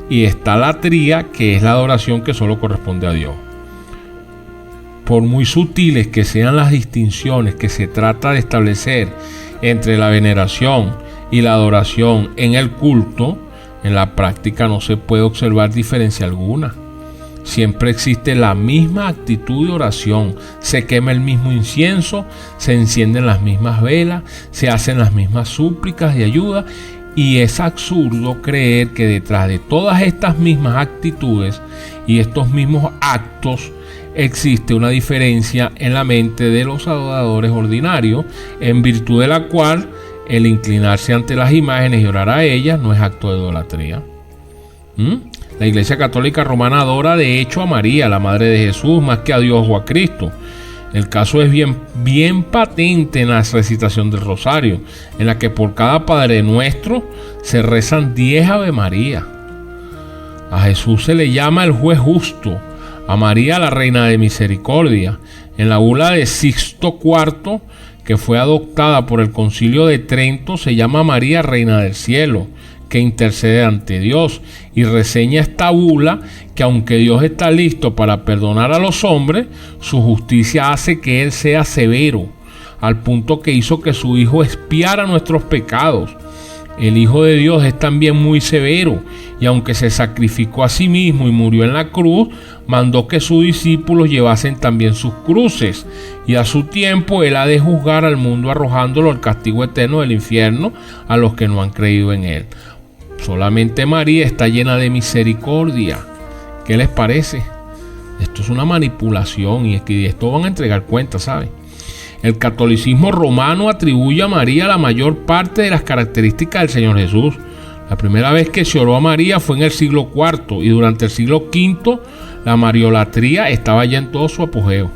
Speaker 1: y está la tría, que es la adoración que solo corresponde a Dios. Por muy sutiles que sean las distinciones que se trata de establecer entre la veneración y la adoración en el culto, en la práctica no se puede observar diferencia alguna. Siempre existe la misma actitud de oración, se quema el mismo incienso, se encienden las mismas velas, se hacen las mismas súplicas de ayuda, y es absurdo creer que detrás de todas estas mismas actitudes y estos mismos actos existe una diferencia en la mente de los adoradores ordinarios, en virtud de la cual el inclinarse ante las imágenes y orar a ellas no es acto de idolatría. La Iglesia Católica Romana adora de hecho a María, la Madre de Jesús, más que a Dios o a Cristo. El caso es bien patente en la recitación del rosario, en la que por cada Padre Nuestro se rezan 10 Ave María. A Jesús se le llama el juez justo, a María la reina de misericordia. En la bula de Sixto IV, que fue adoptada por el Concilio de Trento, se llama María reina del cielo, que intercede ante Dios, y reseña esta bula que aunque Dios está listo para perdonar a los hombres, su justicia hace que Él sea severo, al punto que hizo que su Hijo expiara nuestros pecados. El Hijo de Dios es también muy severo, y aunque se sacrificó a sí mismo y murió en la cruz, mandó que sus discípulos llevasen también sus cruces, y a su tiempo Él ha de juzgar al mundo arrojándolo al castigo eterno del infierno a los que no han creído en Él. Solamente María está llena de misericordia. ¿Qué les parece? Esto es una manipulación y es que de esto van a entregar cuentas, ¿saben? El catolicismo romano atribuye a María la mayor parte de las características del Señor Jesús. La primera vez que se oró a María fue en el siglo IV y durante el siglo V la mariolatría estaba ya en todo su apogeo.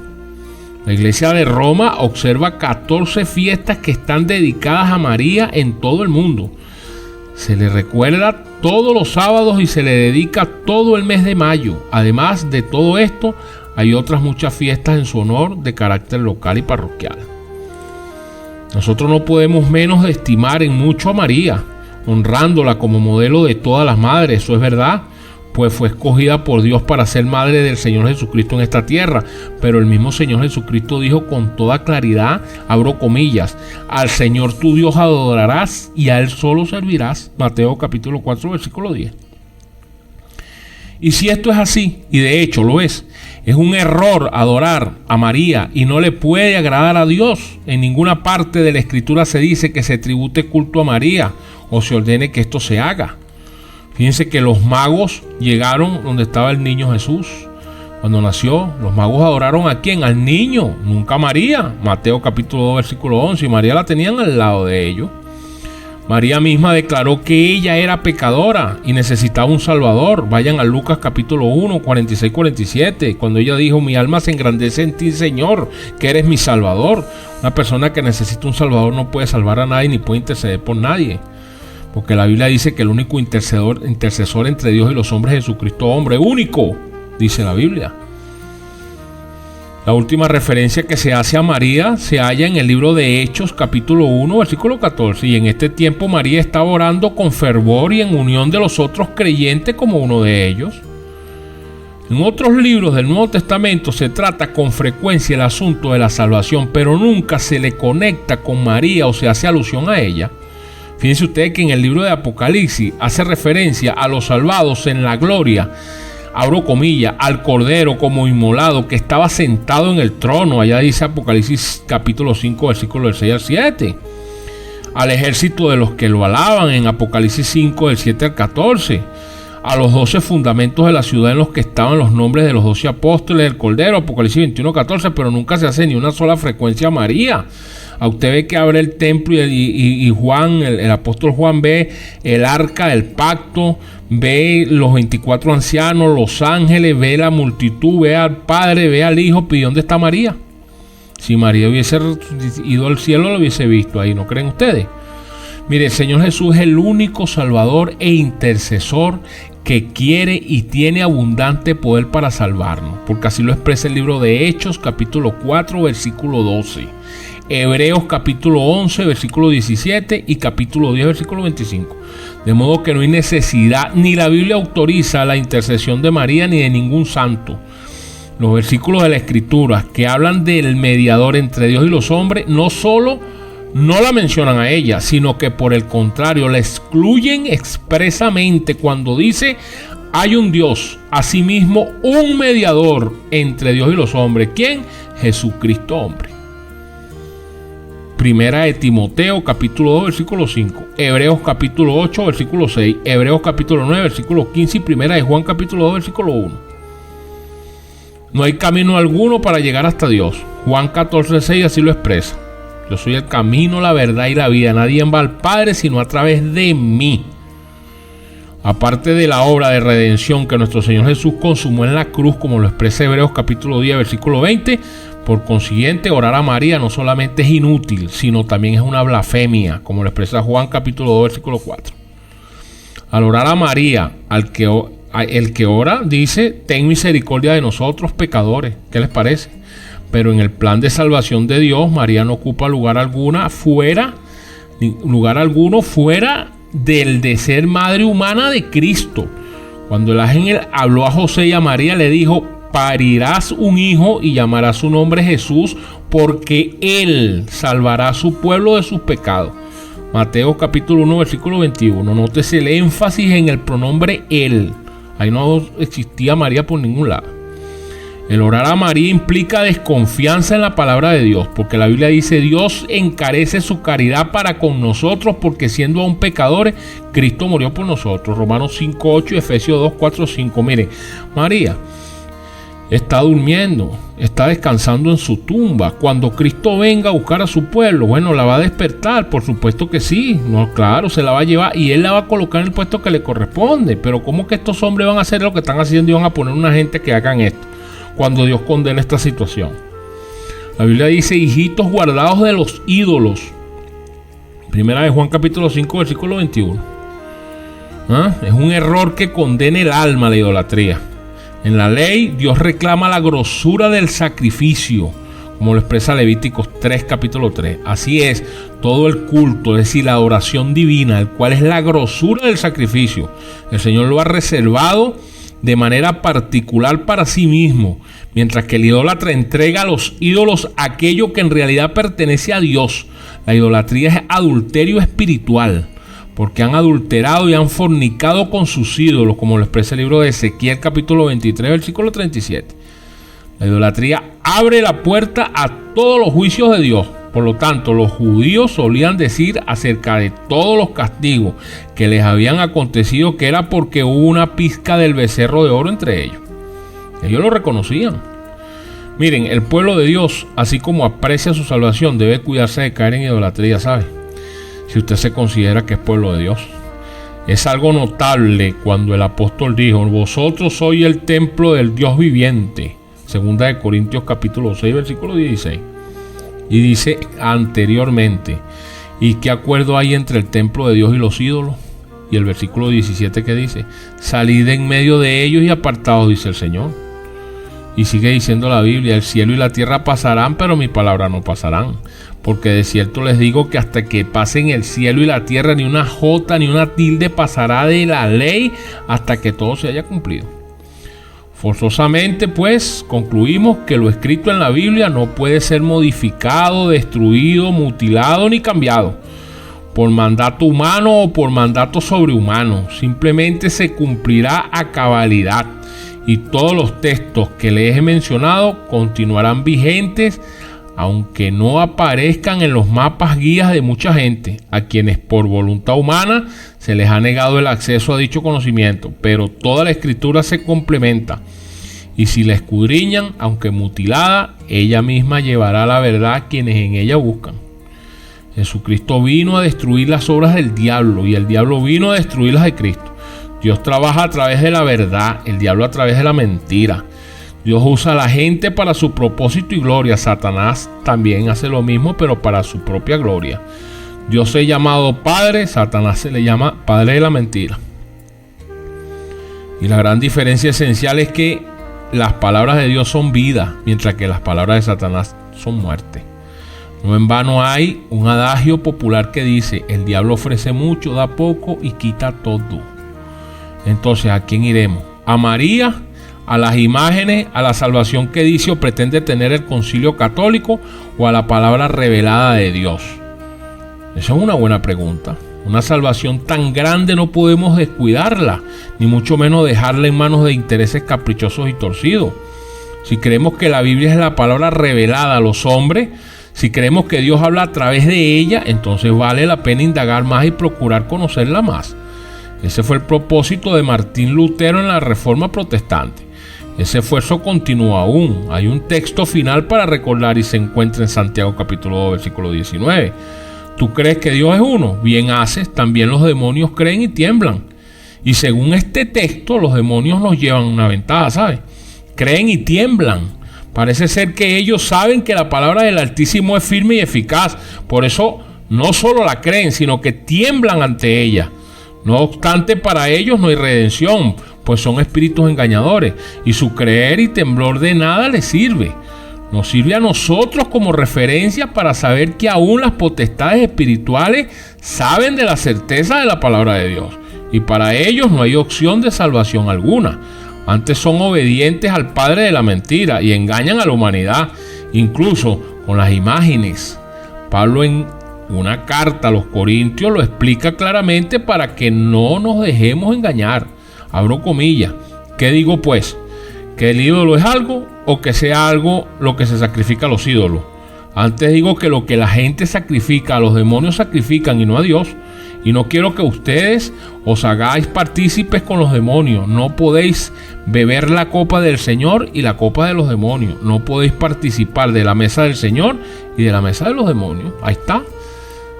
Speaker 1: La Iglesia de Roma observa 14 fiestas que están dedicadas a María en todo el mundo. Se le recuerda todos los sábados y se le dedica todo el mes de mayo. Además de todo esto, hay otras muchas fiestas en su honor de carácter local y parroquial. Nosotros no podemos menos de estimar en mucho a María, honrándola como modelo de todas las madres, eso es verdad, pues fue escogida por Dios para ser madre del Señor Jesucristo en esta tierra. Pero el mismo Señor Jesucristo dijo con toda claridad, abro comillas, al Señor tu Dios adorarás y a Él solo servirás. Mateo capítulo 4 versículo 10. Y si esto es así, y de hecho lo es un error adorar a María y no le puede agradar a Dios. En ninguna parte de la Escritura se dice que se tribute culto a María o se ordene que esto se haga. Fíjense que los magos llegaron donde estaba el niño Jesús. Cuando nació, los magos adoraron ¿a quién? Al niño, nunca a María. Mateo capítulo 2 versículo 11. Y María la tenían al lado de ellos. María misma declaró que ella era pecadora y necesitaba un salvador. Vayan a Lucas capítulo 1, 46-47. Cuando ella dijo, mi alma se engrandece en ti, Señor, que eres mi salvador. Una persona que necesita un salvador no puede salvar a nadie ni puede interceder por nadie. Porque la Biblia dice que el único intercesor entre Dios y los hombres es Jesucristo, hombre único, dice la Biblia. La última referencia que se hace a María se halla en el libro de Hechos, capítulo 1, versículo 14. Y en este tiempo María estaba orando con fervor y en unión de los otros creyentes como uno de ellos. En otros libros del Nuevo Testamento se trata con frecuencia el asunto de la salvación, pero nunca se le conecta con María o se hace alusión a ella. Fíjense ustedes que en el libro de Apocalipsis hace referencia a los salvados en la gloria, abro comillas, al Cordero como inmolado que estaba sentado en el trono. Allá dice Apocalipsis capítulo 5 versículos del 6 al 7. Al ejército de los que lo alaban en Apocalipsis 5 del 7 al 14. A los 12 fundamentos de la ciudad en los que estaban los nombres de los 12 apóstoles del Cordero, Apocalipsis 21, 14, pero nunca se hace ni una sola frecuencia a María. A usted ve que abre el templo y Juan, el apóstol Juan ve el arca del pacto, ve los 24 ancianos, los ángeles, ve la multitud, ve al Padre, ve al Hijo, ¿y dónde está María? Si María hubiese ido al cielo, lo hubiese visto ahí, ¿no creen ustedes? Mire, el Señor Jesús es el único Salvador e intercesor que quiere y tiene abundante poder para salvarnos, porque así lo expresa el libro de Hechos, capítulo 4, versículo 12. Hebreos capítulo 11 versículo 17 y capítulo 10 versículo 25. De modo que no hay necesidad, ni la Biblia autoriza la intercesión de María ni de ningún santo. Los versículos de la Escritura que hablan del mediador entre Dios y los hombres no solo no la mencionan a ella, sino que por el contrario la excluyen expresamente cuando dice hay un Dios, asimismo un mediador entre Dios y los hombres. ¿Quién? Jesucristo hombre. Primera de Timoteo capítulo 2 versículo 5, Hebreos capítulo 8 versículo 6, Hebreos capítulo 9 versículo 15 y Primera de Juan capítulo 2 versículo 1. No hay camino alguno para llegar hasta Dios. Juan 14:6 así lo expresa. Yo soy el camino, la verdad y la vida. Nadie va al Padre sino a través de mí. Aparte de la obra de redención que nuestro Señor Jesús consumó en la cruz, como lo expresa Hebreos capítulo 10, versículo 20, por consiguiente, orar a María no solamente es inútil, sino también es una blasfemia, como lo expresa Juan capítulo 2, versículo 4. Al orar a María, el que ora dice, ten misericordia de nosotros pecadores. ¿Qué les parece? Pero en el plan de salvación de Dios, María no ocupa lugar alguno fuera del de ser madre humana de Cristo. Cuando el ángel habló a José y a María, le dijo, parirás un hijo y llamarás su nombre Jesús, porque él salvará a su pueblo de sus pecados. Mateo capítulo 1, versículo 21. Nótese el énfasis en el pronombre él. Ahí no existía María por ningún lado. El orar a María implica desconfianza en la palabra de Dios, porque la Biblia dice, Dios encarece su caridad para con nosotros, porque siendo aún pecadores, Cristo murió por nosotros. Romanos 5:8 y Efesios 2:4-5. Miren, María está durmiendo, está descansando en su tumba. Cuando Cristo venga a buscar a su pueblo, bueno, la va a despertar, por supuesto que sí, no, claro, se la va a llevar y él la va a colocar en el puesto que le corresponde. Pero ¿cómo que estos hombres van a hacer lo que están haciendo y van a poner una gente que hagan esto cuando Dios condena esta situación? La Biblia dice, hijitos guardados de los ídolos. Primera de Juan capítulo 5, versículo 21. Es un error que condena el alma, la idolatría. En la ley, Dios reclama la grosura del sacrificio, como lo expresa Levíticos 3, capítulo 3. Así es, todo el culto, es decir, la adoración divina, el cual es la grosura del sacrificio, el Señor lo ha reservado de manera particular para sí mismo, mientras que el idólatra entrega a los ídolos aquello que en realidad pertenece a Dios. La idolatría es adulterio espiritual, porque han adulterado y han fornicado con sus ídolos, como lo expresa el libro de Ezequiel capítulo 23, versículo 37. La idolatría abre la puerta a todos los juicios de Dios. Por lo tanto, los judíos solían decir acerca de todos los castigos que les habían acontecido que era porque hubo una pizca del becerro de oro entre ellos. Ellos lo reconocían. Miren, el pueblo de Dios, así como aprecia su salvación, debe cuidarse de caer en idolatría, ¿sabe? Si usted se considera que es pueblo de Dios. Es algo notable cuando el apóstol dijo, vosotros sois el templo del Dios viviente. Segunda de Corintios capítulo 6, versículo 16. Y dice anteriormente, ¿y qué acuerdo hay entre el templo de Dios y los ídolos? Y el versículo 17 que dice, salid en medio de ellos y apartados, dice el Señor. Y sigue diciendo la Biblia, el cielo y la tierra pasarán, pero mis palabras no pasarán. Porque de cierto les digo que hasta que pasen el cielo y la tierra, ni una jota ni una tilde pasará de la ley hasta que todo se haya cumplido. Forzosamente, pues, concluimos que lo escrito en la Biblia no puede ser modificado, destruido, mutilado ni cambiado por mandato humano o por mandato sobrehumano. Simplemente se cumplirá a cabalidad y todos los textos que les he mencionado continuarán vigentes, aunque no aparezcan en los mapas guías de mucha gente, a quienes por voluntad humana se les ha negado el acceso a dicho conocimiento. Pero toda la escritura se complementa, y si la escudriñan, aunque mutilada, ella misma llevará la verdad a quienes en ella buscan. Jesucristo vino a destruir las obras del diablo, y el diablo vino a destruir las de Cristo. Dios trabaja a través de la verdad, el diablo a través de la mentira. Dios usa a la gente para su propósito y gloria. Satanás también hace lo mismo, pero para su propia gloria. Dios es llamado Padre, Satanás se le llama Padre de la mentira. Y la gran diferencia esencial es que las palabras de Dios son vida, mientras que las palabras de Satanás son muerte. No en vano hay un adagio popular que dice, el diablo ofrece mucho, da poco y quita todo. Entonces, ¿a quién iremos? ¿A María? ¿A las imágenes? ¿A la salvación que dice o pretende tener el Concilio Católico? ¿O a la palabra revelada de Dios? Esa es una buena pregunta. Una salvación tan grande no podemos descuidarla, ni mucho menos dejarla en manos de intereses caprichosos y torcidos. Si creemos que la Biblia es la palabra revelada a los hombres, si creemos que Dios habla a través de ella, entonces vale la pena indagar más y procurar conocerla más. Ese fue el propósito de Martín Lutero en la Reforma Protestante. Ese esfuerzo continúa aún. Hay un texto final para recordar y se encuentra en Santiago capítulo 2, versículo 19. ¿Tú crees que Dios es uno? Bien haces, también los demonios creen y tiemblan. Y según este texto, los demonios nos llevan una ventaja, ¿sabes? Creen y tiemblan. Parece ser que ellos saben que la palabra del Altísimo es firme y eficaz. Por eso no solo la creen, sino que tiemblan ante ella. No obstante, para ellos no hay redención, pues son espíritus engañadores, y su creer y temblor de nada les sirve. Nos sirve a nosotros como referencia para saber que aún las potestades espirituales saben de la certeza de la palabra de Dios, y para ellos no hay opción de salvación alguna. Antes son obedientes al padre de la mentira y engañan a la humanidad, incluso con las imágenes. Pablo en una carta a los Corintios lo explica claramente para que no nos dejemos engañar. Abro comillas. ¿Qué digo pues? ¿Que el ídolo es algo o que sea algo lo que se sacrifica a los ídolos? Antes digo que lo que la gente sacrifica, a los demonios sacrifican y no a Dios. Y no quiero que ustedes os hagáis partícipes con los demonios. No podéis beber la copa del Señor y la copa de los demonios. No podéis participar de la mesa del Señor y de la mesa de los demonios. Ahí está.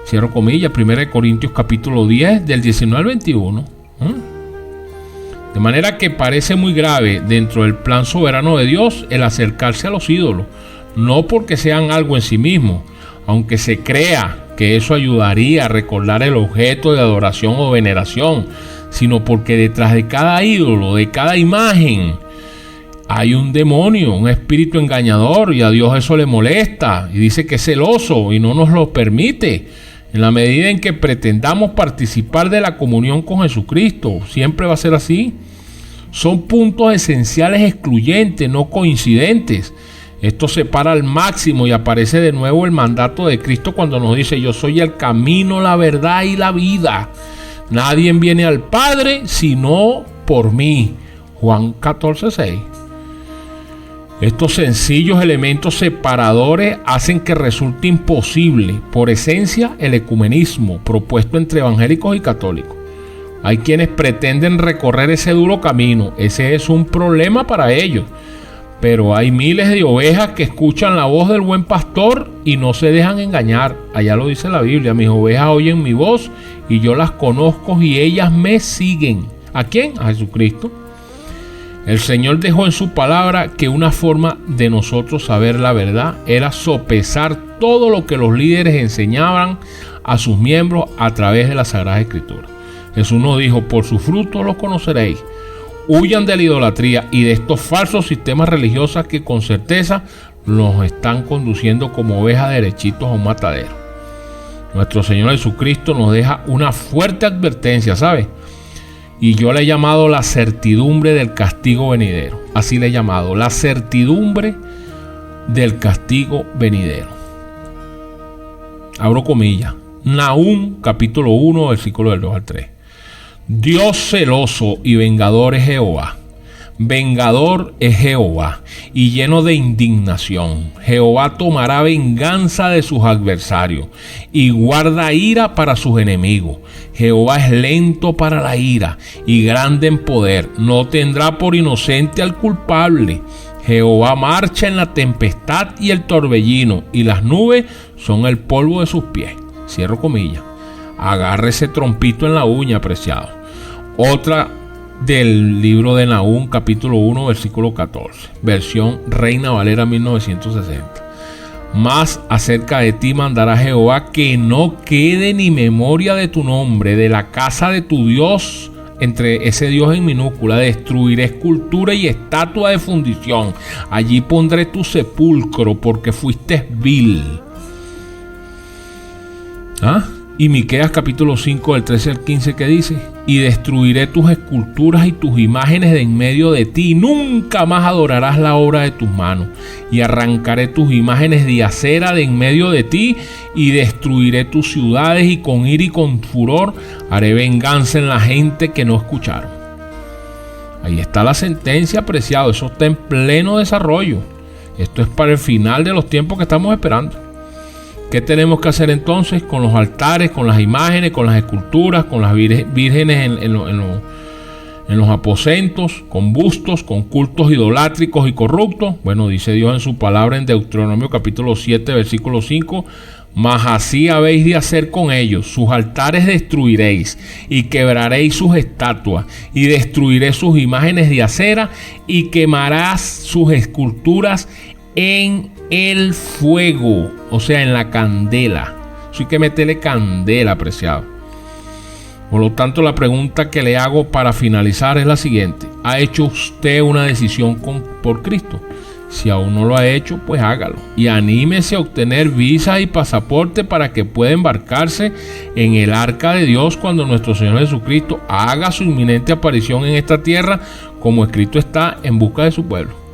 Speaker 1: Cierro comillas, 1 Corintios capítulo 10 del 19 al 21. De manera que parece muy grave dentro del plan soberano de Dios el acercarse a los ídolos. No porque sean algo en sí mismos, aunque se crea que eso ayudaría a recordar el objeto de adoración o veneración, sino porque detrás de cada ídolo, de cada imagen, hay un demonio, un espíritu engañador, y a Dios eso le molesta y dice que es celoso y no nos lo permite. En la medida en que pretendamos participar de la comunión con Jesucristo, siempre va a ser así. Son puntos esenciales excluyentes, no coincidentes. Esto separa al máximo y aparece de nuevo el mandato de Cristo cuando nos dice: yo soy el camino, la verdad y la vida. Nadie viene al Padre sino por mí. Juan 14:6. Estos sencillos elementos separadores hacen que resulte imposible, por esencia, el ecumenismo propuesto entre evangélicos y católicos. Hay quienes pretenden recorrer ese duro camino. Ese es un problema para ellos. Pero hay miles de ovejas que escuchan la voz del buen pastor y no se dejan engañar. Allá lo dice la Biblia: mis ovejas oyen mi voz y yo las conozco y ellas me siguen. ¿A quién? A Jesucristo. El Señor dejó en su palabra que una forma de nosotros saber la verdad era sopesar todo lo que los líderes enseñaban a sus miembros a través de la Sagrada Escritura. Jesús nos dijo: por sus frutos los conoceréis. Huyan de la idolatría y de estos falsos sistemas religiosos que con certeza nos están conduciendo como ovejas derechitos a un matadero. Nuestro Señor Jesucristo nos deja una fuerte advertencia, ¿sabe? Y yo le he llamado la certidumbre del castigo venidero. Así le he llamado, la certidumbre del castigo venidero. Abro comillas. Nahum capítulo 1, versículo del 2 al 3. Dios celoso y vengador es Jehová. Vengador es Jehová y lleno de indignación. Jehová tomará venganza de sus adversarios y guarda ira para sus enemigos. Jehová es lento para la ira y grande en poder. No tendrá por inocente al culpable. Jehová marcha en la tempestad y el torbellino, y las nubes son el polvo de sus pies. Cierro comillas. Agarre ese trompito en la uña, apreciado. Otra del libro de Nahum, capítulo 1, versículo 14. Versión Reina Valera 1960. Más acerca de ti mandará Jehová que no quede ni memoria de tu nombre, de la casa de tu Dios, entre ese Dios en minúscula. Destruiré escultura y estatua de fundición. Allí pondré tu sepulcro, porque fuiste vil. Y Miqueas capítulo 5 del 13 al 15, que dice: y destruiré tus esculturas y tus imágenes de en medio de ti, y nunca más adorarás la obra de tus manos, y arrancaré tus imágenes de acera de en medio de ti, y destruiré tus ciudades, y con ira y con furor haré venganza en la gente que no escucharon. Ahí está la sentencia, apreciado. Eso está en pleno desarrollo. Esto es para el final de los tiempos que estamos esperando. ¿Qué tenemos que hacer entonces con los altares, con las imágenes, con las esculturas, con las vírgenes en los aposentos, con bustos, con cultos idolátricos y corruptos. Bueno, dice Dios en su palabra en Deuteronomio capítulo 7, versículo 5, mas así habéis de hacer con ellos, sus altares destruiréis, y quebraréis sus estatuas, y destruiréis sus imágenes de acera, y quemarás sus esculturas en el fuego, o sea, en la candela. Eso hay que meterle candela, apreciado. Por lo tanto, la pregunta que le hago para finalizar es la siguiente: ¿ha hecho usted una decisión por Cristo? Si aún no lo ha hecho, pues hágalo. Y anímese a obtener visa y pasaporte para que pueda embarcarse en el arca de Dios cuando nuestro Señor Jesucristo haga su inminente aparición en esta tierra, como escrito está, en busca de su pueblo.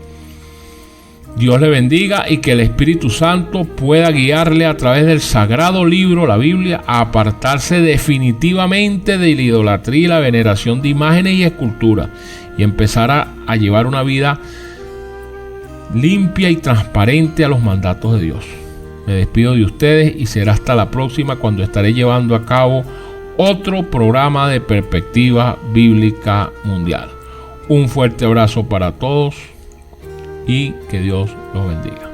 Speaker 1: Dios le bendiga y que el Espíritu Santo pueda guiarle a través del sagrado libro, la Biblia, a apartarse definitivamente de la idolatría y la veneración de imágenes y esculturas, y empezar a llevar una vida limpia y transparente a los mandatos de Dios. Me despido de ustedes y será hasta la próxima, cuando estaré llevando a cabo otro programa de Perspectiva Bíblica Mundial. Un fuerte abrazo para todos y que Dios los bendiga.